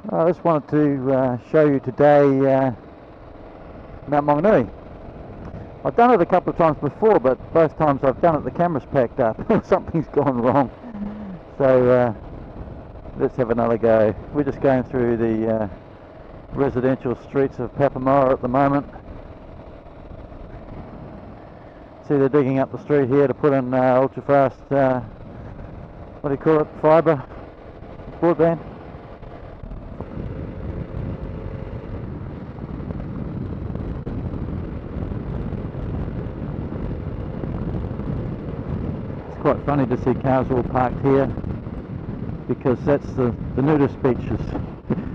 I just wanted to show you today Mount Maunganui. I've done it a couple of times before, but both times I've done it the camera's packed up. Something's gone wrong. So let's have another go. We're just going through the residential streets of Papamoa at the moment. See, they're digging up the street here to put in ultra fast, what do you call it, fibre broadband. It's quite funny to see cars all parked here, because that's the nudist beaches.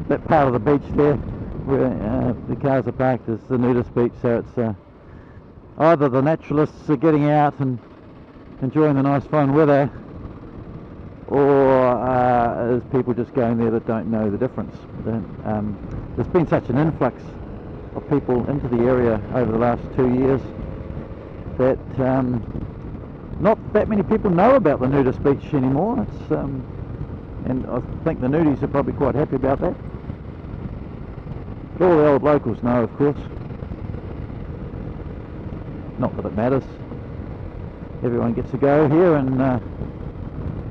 That part of the beach there where the cars are parked is the nudist beach, so it's either the naturalists are getting out and enjoying the nice fine weather, or there's people just going there that don't know the difference. There's been such an influx of people into the area over the last 2 years that not that many people know about the nudist beach anymore. It's and I think the nudies are probably quite happy about that. All the old locals know, of course. Not that it matters. Everyone gets a go here in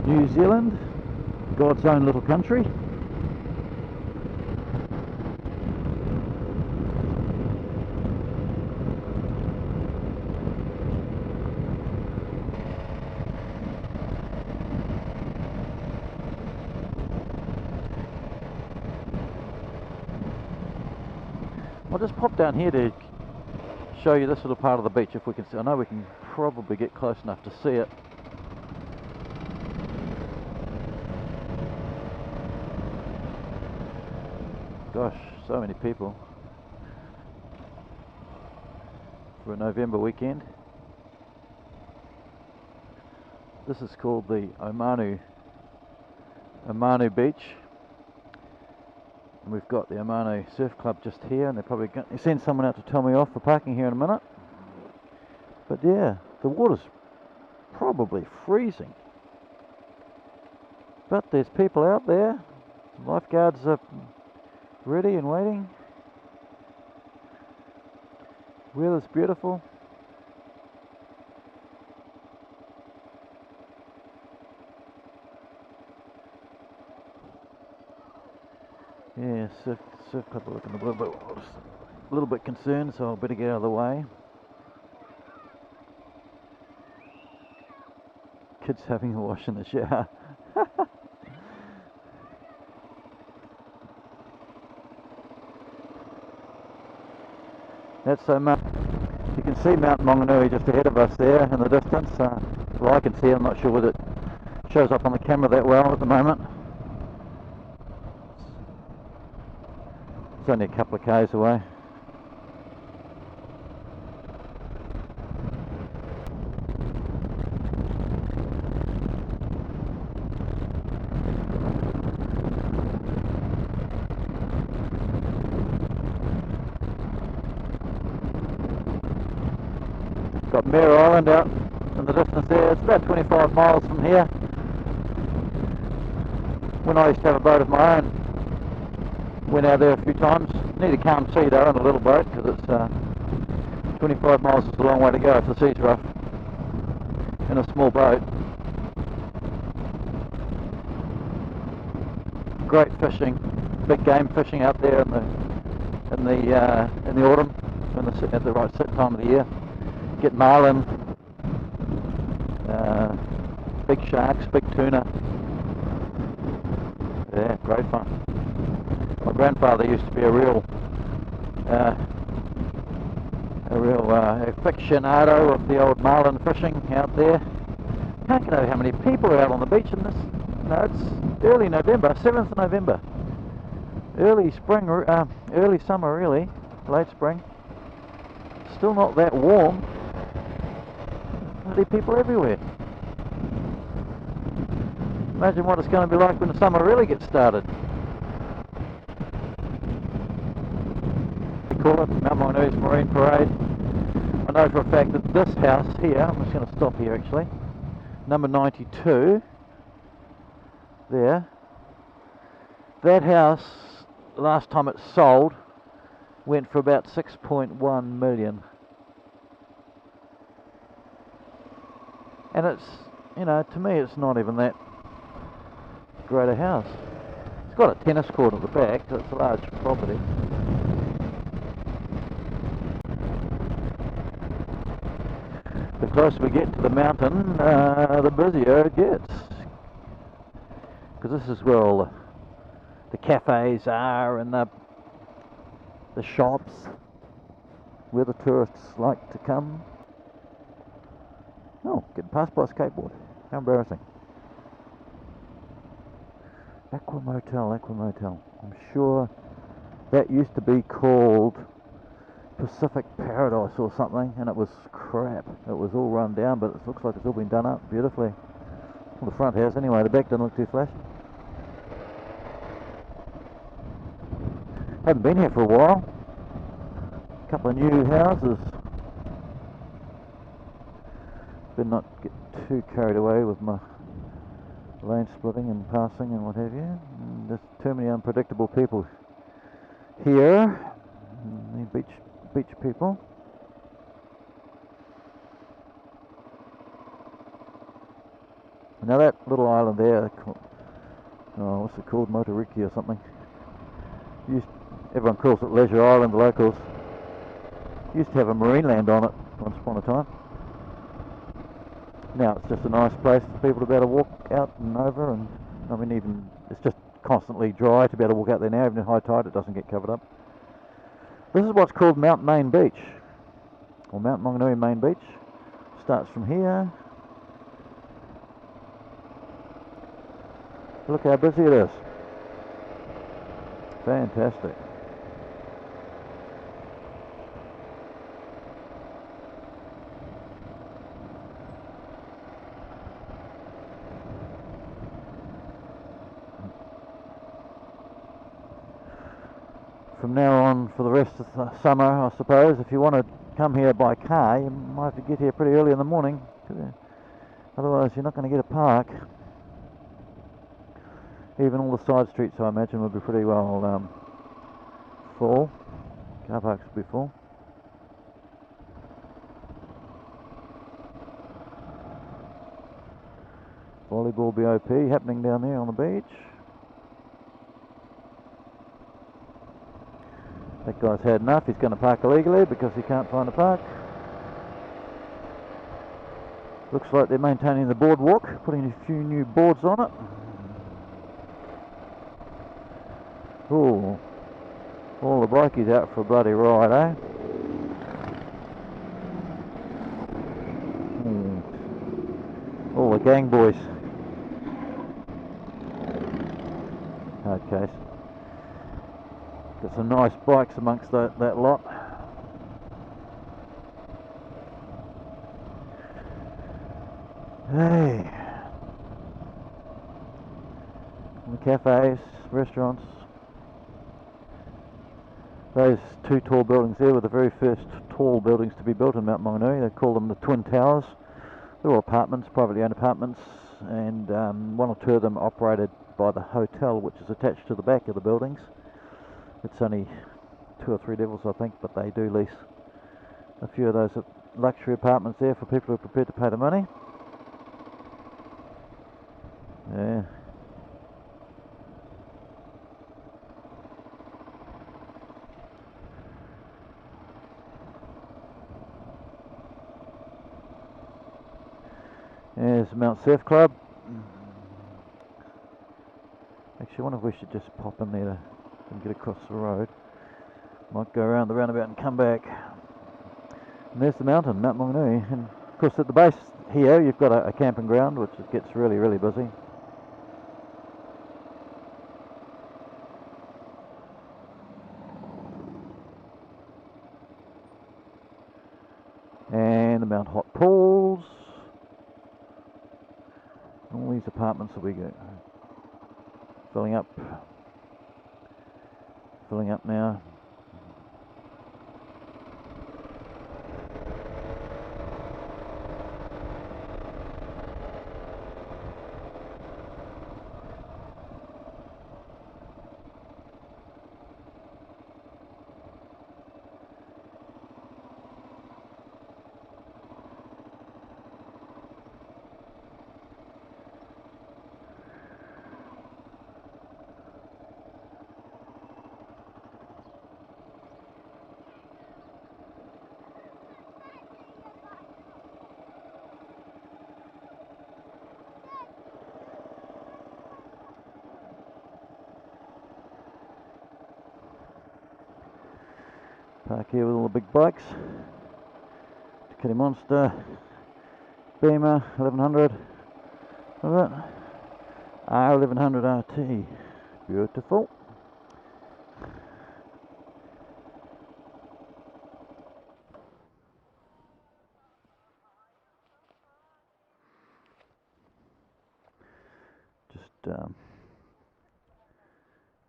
New Zealand, God's own little country. I'll just pop down here to show you this little part of the beach if we can see. I know we can probably get close enough to see it. Gosh, so many people for a November weekend. This is called the Maunganui Beach. And we've got the Maunganui Surf Club just here, and they're probably going to send someone out to tell me off for parking here in a minute. But yeah, the water's probably freezing. But there's people out there. Lifeguards are ready and waiting. Weather's beautiful. Yeah, surf club are looking a little bit concerned, so I better get out of the way. Kids having a wash in the shower. That's so much. You can see Mount Maunganui just ahead of us there in the distance. Well, I can see. I'm not sure whether it shows up on the camera that well at the moment. It's only a couple of k's away. Got Mare Island out in the distance there. It's about 25 miles from here. When I used to have a boat of my own, went out there a few times. Need a calm sea though in a little boat, because it's 25 miles is a long way to go if the sea's rough in a small boat. Great fishing, big game fishing out there in the autumn, at the right time of the year. Get marlin, big sharks, big tuna. Yeah, great fun. My grandfather used to be a real aficionado of the old marlin fishing out there. Can't know how many people are out on the beach in this. No, it's early November, 7th of November. Early spring, early summer really, late spring. Still not that warm. Bloody people everywhere. Imagine what it's going to be like when the summer really gets started. We call it Mount Maunganui's Marine Parade. I know for a fact that this house here, I'm just going to stop here actually, number 92, there, that house the last time it sold went for about 6.1 million. And it's, you know, to me it's not even that great a house. It's got a tennis court at the back, so it's a large property. The closer we get to the mountain, the busier it gets. Because this is where all the cafes are and the shops where the tourists like to come. Oh, getting passed by a skateboard. How embarrassing. Aqua Motel, Aqua Motel. I'm sure that used to be called Pacific Paradise or something, and it was crap. It was all run down, but it looks like it's all been done up beautifully. Well, the front has anyway. The back doesn't look too flashy. Haven't been here for a while. A couple of new houses. Better not get too carried away with my lane splitting and passing and what have you. And there's too many unpredictable people here. The beach people. Now that little island there, oh, what's it called, Motoriki or something. Everyone calls it Leisure Island, the locals. Used to have a marine land on it once upon a time. Now it's just a nice place for people to be able to walk out and over, and I mean, even it's just constantly dry to be able to walk out there now. Even at high tide it doesn't get covered up. This is what's called Mount Main Beach, or Mount Maunganui Main Beach. Starts from here. Look how busy it is. Fantastic. From now on, for the rest of the summer, I suppose, if you want to come here by car, you might have to get here pretty early in the morning. Otherwise, you're not going to get a park. Even all the side streets, I imagine, will be pretty well full. Car parks will be full. Volleyball BOP happening down there on the beach. That guy's had enough. He's going to park illegally because he can't find a park. Looks like they're maintaining the boardwalk, putting a few new boards on it. Ooh, all the bikies out for a bloody ride, eh? All the gang boys. Okay. Got some nice bikes amongst that lot. Hey. The cafes, restaurants. Those two tall buildings there were the very first tall buildings to be built in Mount Maunganui. They call them the Twin Towers. They're all apartments, privately owned apartments, and one or two of them operated by the hotel, which is attached to the back of the buildings. It's only 2 or 3 levels, I think, but they do lease a few of those luxury apartments there for people who are prepared to pay the money. Yeah. There's Mount Surf Club. Actually, I wonder if we should just pop in there and get across the road. Might go around the roundabout and come back. And there's the mountain, Mount Maunganui. And of course at the base here you've got a camping ground, which gets really, really busy. And the Mount Hot Pools. All these apartments will be filling up now. Park here with all the big bikes. Kitty Monster, Beamer 1100, look at that, R1100 RT, beautiful.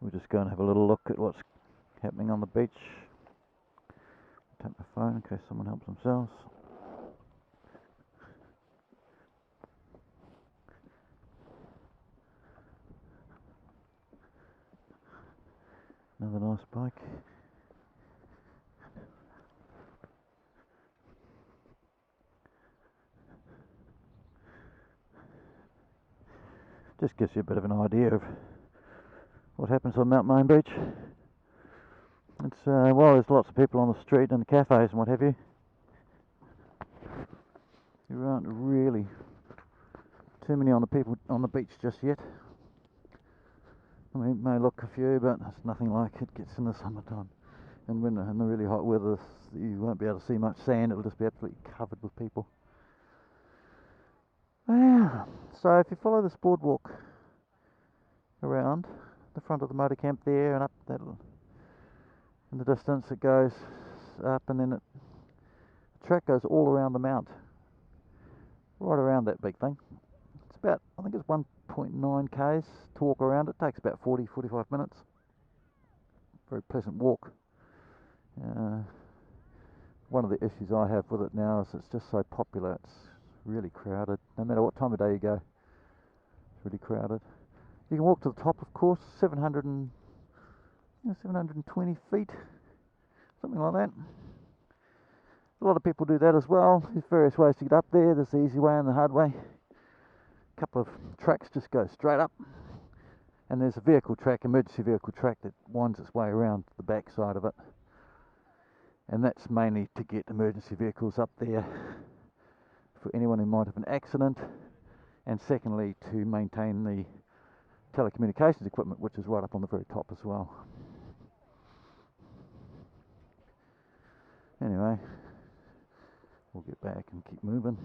We'll just go and have a little look at what's happening on the beach. Take my phone in case someone helps themselves. Another nice bike. Just gives you a bit of an idea of what happens on Mount Main Beach. It's well, there's lots of people on the street and the cafes and what have you. There aren't really too many on the people on the beach just yet. I mean, it may look a few, but it's nothing like it gets in the summertime. And when in the really hot weather, you won't be able to see much sand. It'll just be absolutely covered with people. Yeah. So if you follow this boardwalk around the front of the motor camp there and up that, in the distance it goes up, and then the track goes all around the mount, right around that big thing. It's about, I think it's 1.9 k's to walk around. It takes about 40-45 minutes. Very pleasant walk. One of the issues I have with it now is it's just so popular. It's really crowded. No matter what time of day you go, it's really crowded. You can walk to the top, of course, 720 feet, something like that. A lot of people do that as well. There's various ways to get up there. There's the easy way and the hard way. A couple of tracks just go straight up, and there's a vehicle track, emergency vehicle track, that winds its way around the back side of it, and that's mainly to get emergency vehicles up there for anyone who might have an accident, and secondly to maintain the telecommunications equipment, which is right up on the very top as well. Anyway, we'll get back and keep moving.